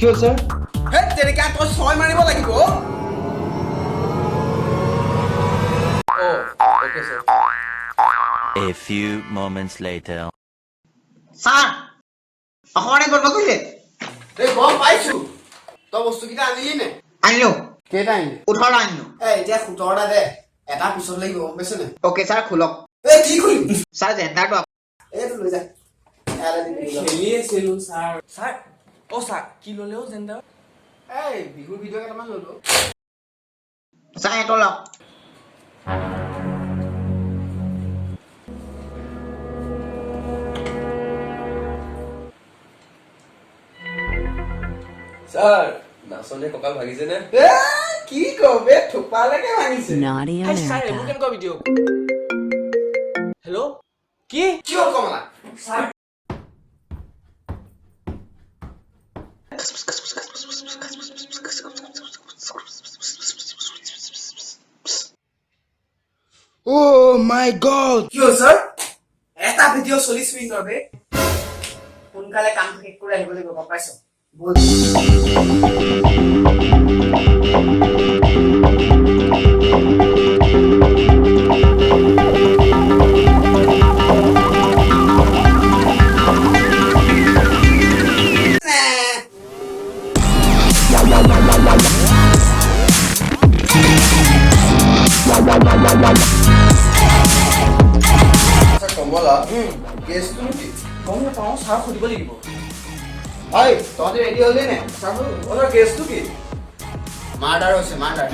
কি হ'ল ছাৰ? হে তেনেকৈ তই 6 মাৰিব লাগিব। Okay, sir. A few moments later. Sir অকণমানে গল্প কৰিলে এই গম পাইছো তই বস্তুকেইটা আনিলি নে? আনিলো কেইটা আনিলি? 18টা আনিলো। এতিয়া 17টা দে, এটা পিছত লাগিব গম পাইছ নে? অ'কে ছাৰ খোলক। এই কি খুলিম? ছাৰ জেণ্ডাৰটো এইটো লৈ যা। খেলি আছিলো ছাৰ। ছাৰ ছাৰ কি ল'লেও জেণ্ডাৰ? এই বিহুৰ ভিডিঅ' কেইটামান ল'লো। ছাৰ এইটো লওক। ছাৰ নাচনীয়ে কঁকাল ভাগিছে নে? কি কবে থোপালৈকে ভাঙিছে। Naughty ছাৰ এইবোৰ America. কেনেকুৱা ভিডিঅ'? হেল্ল' কি কি হ'ল Kamala? Sir Oh my god! কি হ'ল ছাৰ? এটা ভিডিঅ' 40 মিনিটৰ বে। সোনকালে কাম শেষ কৰি আহিব লাগিব গম পাইছ? কমলা কেছটো কি? গম নাপাওঁ ছাৰ সুধিব লাগিব। ঐ তহঁতি ৰেডি হ'লি নে? কেছটো কি? মাৰ্ডাৰ হৈছে মাৰ্ডাৰ।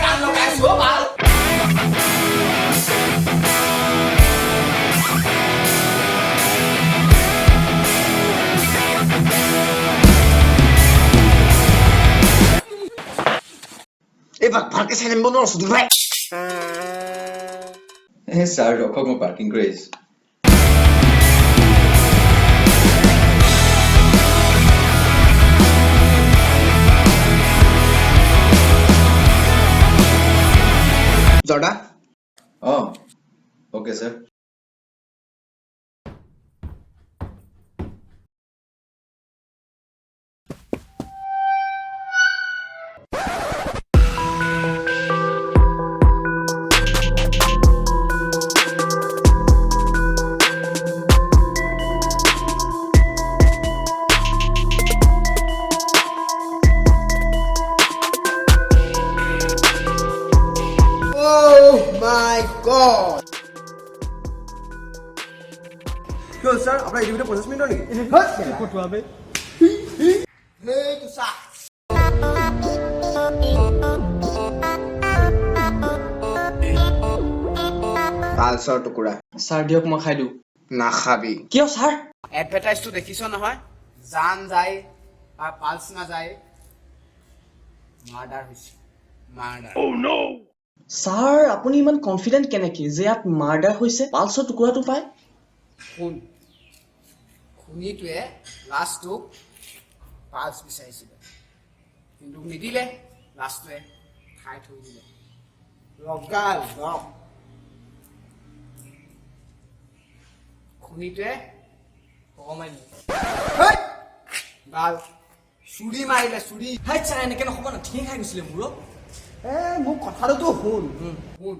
গান লগাইছো ভাল। এই ভালকে চাই নামিব নোৱাৰো সুধি ভাই। ছাৰ ৰখক মই পাৰ্কিং কৰি আহিছোঁ। জৰ্দা অঁ okay sir. Oh my god! কি হ'ল ছাৰ আপোনাৰ ইউটিউবতে 50 মিনিটৰ নেকি? সেইটো চা। পালছৰ টুকুৰা ছাৰ দিয়ক মই খাই দিওঁ। নাখাবি। কিয় ছাৰ? এডভাৰটাইজটো দেখিছ নহয়? জান যায় বা পালছ নাযায়। মাৰ্ডাৰ হৈছে মাৰ্ডাৰ। ছাৰ আপুনি ইমান কনফিডেণ্ট কেনেকে যে ইয়াত মাৰ্ডাৰ হৈছে পালছৰ টুকুৰাটো পায়? শুন খুনীটোৱে লাষ্টটোক পালছ বিচাৰিছিলে কিন্তু নিদিলে। লাষ্টটোৱে খাই থৈ দিলে। লগাল লগ খুনীটোৱে অকমানি গাল চুৰি মাৰিলে চুৰি। হাই ছাৰ এনেকে নক'ব না, ঠিক খাই গৈছিলে মূৰত। মোৰ কথাটোতো শুন শুন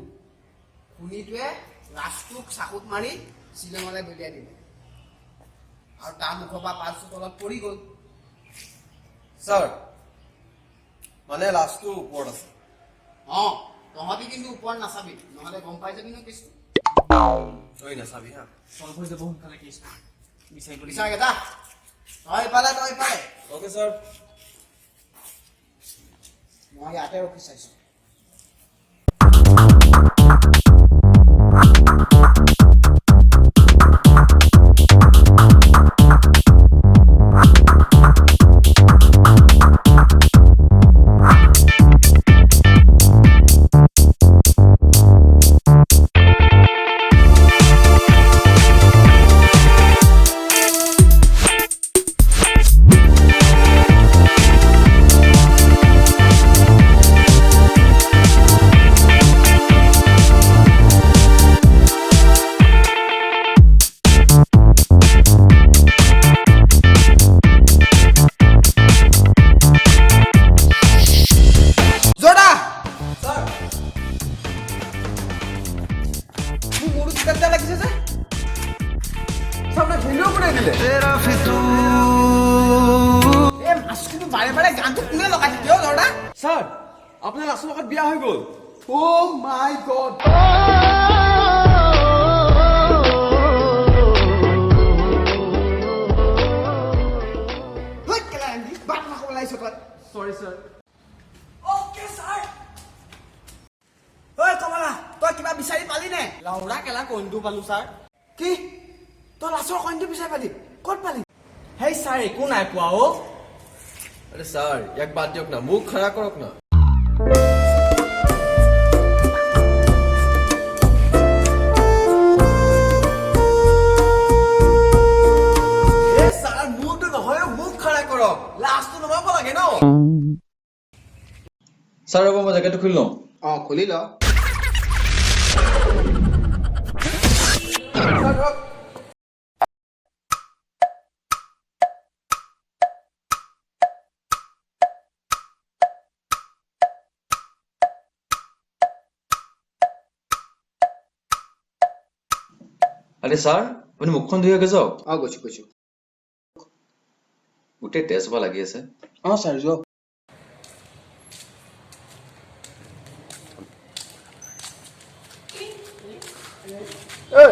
খুনীটোৱে লাষ্টটোক চাকুত মাৰি শ্বিলঙলৈ দলিয়াই দিলে আৰু তাৰ মুখৰ পৰা পালছটো তলত পৰি গ'ল। ছাৰ মানে লাষ্টটো ওপৰত আছে। অঁ তহঁতি কিন্তু ওপৰত নাচাবি নহ'লে গম পাই যাবি ন কেছটো। তই নাচাবি হা। চল্ভ হৈ যাব সোনকালে কেছটো। বিচাৰিব লাগিব। বিচাৰ এটা তই ইফালে অ'কে ছাৰ। মই ইয়াতে ৰখি চাইছোঁ। তেল লাগিছে যে সামনে ভিডিও বনাই দিলে এই মাছটো বাৰে বাৰে গানটো কোনে লগাইছে কিয় লৰা ছাৰ আপোনাৰ লাষ্টৰ লগত বিয়া হৈ গ'ল ও মাই গড হই কেলা এন্ডি বাট মাকো লাইছ তই চৰি ছাৰ ওকে স্যাৰ ঐ কমলা তই কিবা বিচাৰি পালি নে লাউৰা কেলা কইনটো পালো ছাৰ কি তই লাছৰ কইনটো বিচাৰি পালি ক'ত পালি হেই ছাৰ একো নাই পোৱা অ' আৰে ছাৰ ইয়াক বাদ দিয়ক না মুখ খাৰা কৰক না এই ছাৰ মুখটো নহয় মুখ খাৰা কৰক লাষ্টটো নমাব লাগে ন ছাৰ ৰ'ব মই জেকেটটো খুলি লওঁ অ খুলি ল আৰে ছাৰ আপুনি মুখখন ধুই যাওক অ গৈছো গোটেই তেজ হোৱা লাগি আছে অ ছাৰ যোৱা ঐ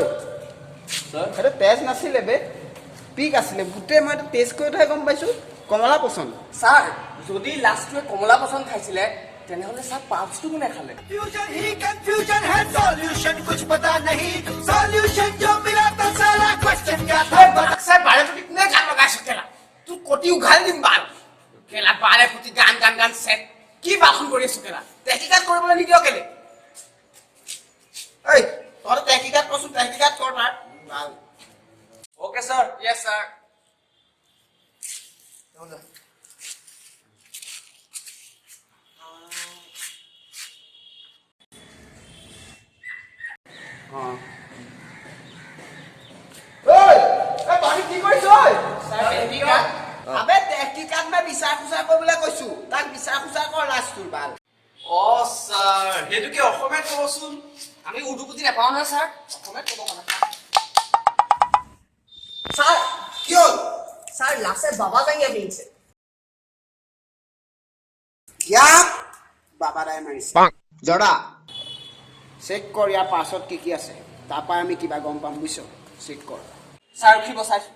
সেইটো তেজ নাছিলে বে পিক আছিলে গোটেই মই এইটো টেষ্ট কৰি উঠাই গম পাইছো কমলা পচন্দ ছাৰ যদি লাষ্টটোৱে কমলা পচন্দ খাইছিলে তেনেহ'লে ছাৰ পাঁচটো কোনে খালে ছাৰ বাৰে প্ৰতি কোনে গান লগাইছ কেলা তোৰ কটি উঘালি দিম বাল কেলা বাৰে প্ৰতি গান গান গান চেট কি বাখন কৰি আছো কেলা তেকিকাত কৰিবলৈ নিদিয় কেলে ঐ তই তেকিকাত কচোন তেকিকাত কৰ তাৰ বাল অ'কে ছাৰ য়েছ ছাৰ তই কি কৰিছ আবে তেকিকাত মই বিচাৰ খুচাৰ কৰিবলৈ কৈছো তাক বিচাৰ খুচাৰ কৰ লাষ্টটোৰ বাল অ' ছাৰ সেইটো কি অসমীয়াত ক'বচোন আমি উৰ্দু বুজি নাপাওঁ নহয় ছাৰ অসমীয়াত ক'ব কথা ছাৰ কি হ'ল ছাৰ লাষ্টে বাবা দাঙিয়া কিনিছে ইয়াক বাবাদাই মাৰিছে জৰা চেক কৰ ইয়াৰ পাছত কি আছে তাৰপৰা আমি কিবা গম পাম বুজিছ চেক কৰ ছাৰ উঠিব চাইছো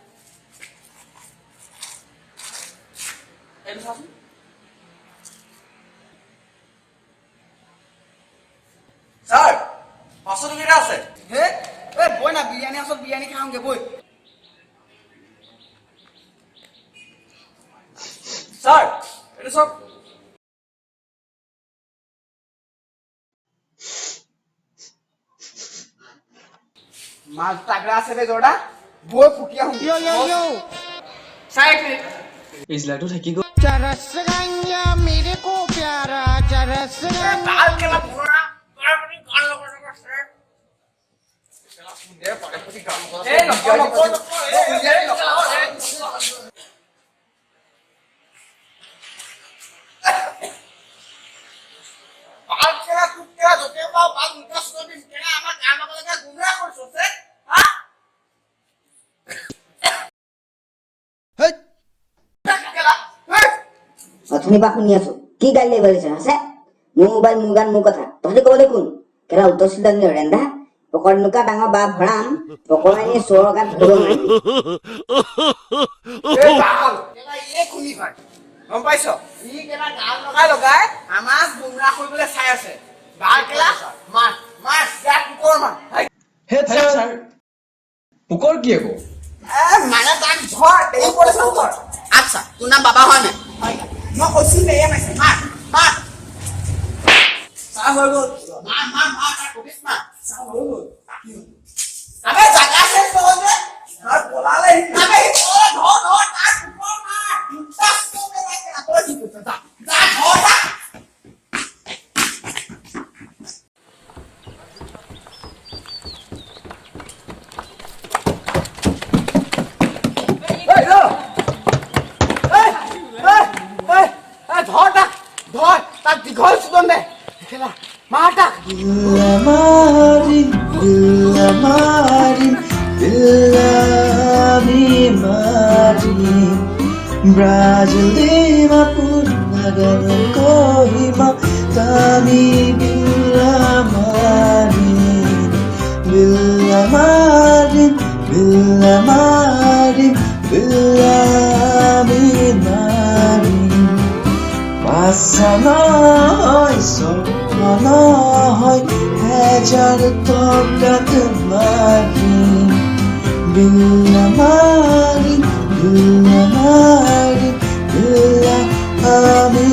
এইটো চাচোন ছাৰ 500 টকা আছে হে এই বই না বিৰিয়ানী আছত বিৰিয়ানী খাওঁগে বই ছাৰ এইটো চাওক মাছ তাগৰা আছে বে জৰা বই ফুকি আহোঁ ছাৰ এক মিনিট পিছলাটো থাকি গ'ল তাল কেলা পুৰা গান লগাই এই নকওঁ অথনি পৰা শুনি আছো কি গালি লাগিব লৈছে আছে মোৰ মোবাইল মোৰ গান মোৰ কথা তহঁতি ক'বলৈ কোন কেলা উত্তৰ চিন্তা ৰেন্ধা পকৰ নুকা ডাঙৰ বা ভৰাম পকৰানি চোৰৰ গাত ধৰিব নোৱাৰিবি গম পাইছ ই কেলা গান লগাই লগাই আমাক গুমৰাহ কৰিবলৈ চাই আছে বাল কেলা মাৰ মাৰ ইয়াক কুকুৰ মাৰ হে ছাৰ পোকৰ কি আকৌ মানে তাক ধৰ এই পৰিছে ধৰ আচ্ছা তোৰ নাম বাবা হয় নে মই কৈছো নে এই মাইছে মাৰ মাৰ ছাৰ হৈ গ'ল মাৰ মাৰ মাৰ তাক কবিছ মাৰ ছাৰ হৈ গ'ল আবে জাগা শেষ নহ'লে ছাৰ পলালে আবে ধৰ ধৰ তাক কুকুৰ মাৰ তাক তো বেলাকে তই কি কৰিছ যা যা ধৰ তাক দীঘল চুদন দে মাৰ তাক বিল্লা মাৰিম বিল্লা আমি মাৰিম ব্ৰাজিল ডিমাপুৰ নাগালেণ্ড কহিমা আমি বিল্লা মাৰিম বিল্লা মাৰিম বিল্লা মাৰিম বিল্লা আমি মাৰিম পাছা নহয় স্বপ্ন নহয় হেজাৰ টকাত মাৰিম বিল্লা মাৰিম বিল্লা মাৰিম বিল্লা আমি